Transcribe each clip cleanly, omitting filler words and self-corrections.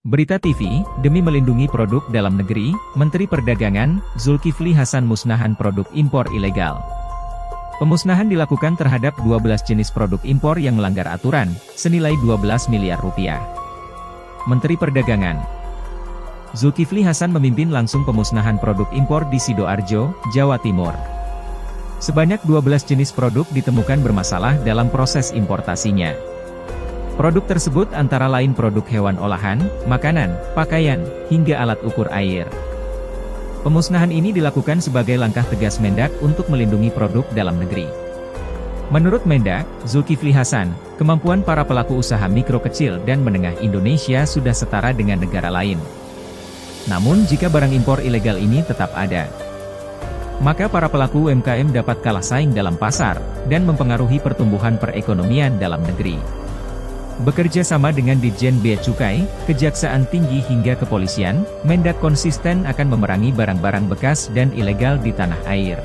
Berita TV, demi melindungi produk dalam negeri, Menteri Perdagangan, Zulkifli Hasan musnahan produk impor ilegal. Pemusnahan dilakukan terhadap 12 jenis produk impor yang melanggar aturan, senilai 12 miliar rupiah. Menteri Perdagangan Zulkifli Hasan memimpin langsung pemusnahan produk impor di Sidoarjo, Jawa Timur. Sebanyak 12 jenis produk ditemukan bermasalah dalam proses importasinya. Produk tersebut antara lain produk hewan olahan, makanan, pakaian, hingga alat ukur air. Pemusnahan ini dilakukan sebagai langkah tegas Mendak untuk melindungi produk dalam negeri. Menurut Mendak, Zulkifli Hasan, kemampuan para pelaku usaha mikro kecil dan menengah Indonesia sudah setara dengan negara lain. Namun jika barang impor ilegal ini tetap ada, maka para pelaku UMKM dapat kalah saing dalam pasar, dan mempengaruhi pertumbuhan perekonomian dalam negeri. Bekerja sama dengan Ditjen Bea Cukai, Kejaksaan Tinggi hingga Kepolisian, Mendak konsisten akan memerangi barang-barang bekas dan ilegal di tanah air.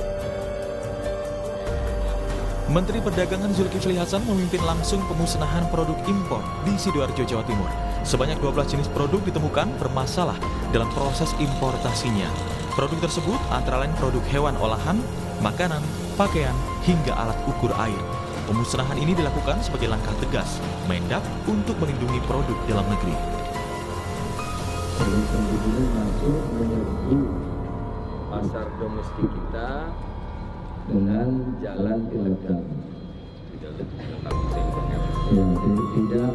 Menteri Perdagangan Zulkifli Hasan memimpin langsung pemusnahan produk impor di Sidoarjo, Jawa Timur. Sebanyak 12 jenis produk ditemukan bermasalah dalam proses importasinya. Produk tersebut antara lain produk hewan olahan, makanan, pakaian, hingga alat ukur air. Pemusnahan ini dilakukan sebagai langkah tegas Mendak untuk melindungi produk dalam negeri. Ini masuk menyerbu pasar domestik kita dengan jalan ilegal. Tidak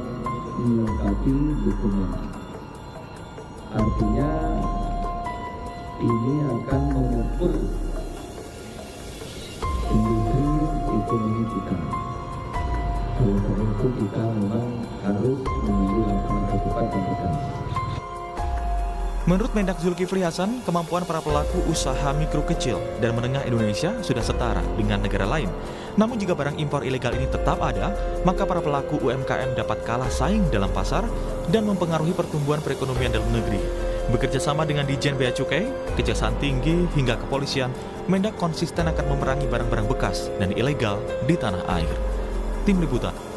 melengkapi dokumen. Artinya ini akan mengukur industri ekonomi kita. Oleh karena itu kita memang harus mengambil langkah cepat dan tegas. Menurut Mendak Zulkifli Hasan, kemampuan para pelaku usaha mikro kecil dan menengah Indonesia sudah setara dengan negara lain. Namun jika barang impor ilegal ini tetap ada, maka para pelaku UMKM dapat kalah saing dalam pasar dan mempengaruhi pertumbuhan perekonomian dalam negeri. Bekerja sama dengan Ditjen Bea Cukai, Kejaksaan Tinggi hingga Kepolisian, Mendak konsisten akan memerangi barang-barang bekas dan ilegal di tanah air. Tim Liputan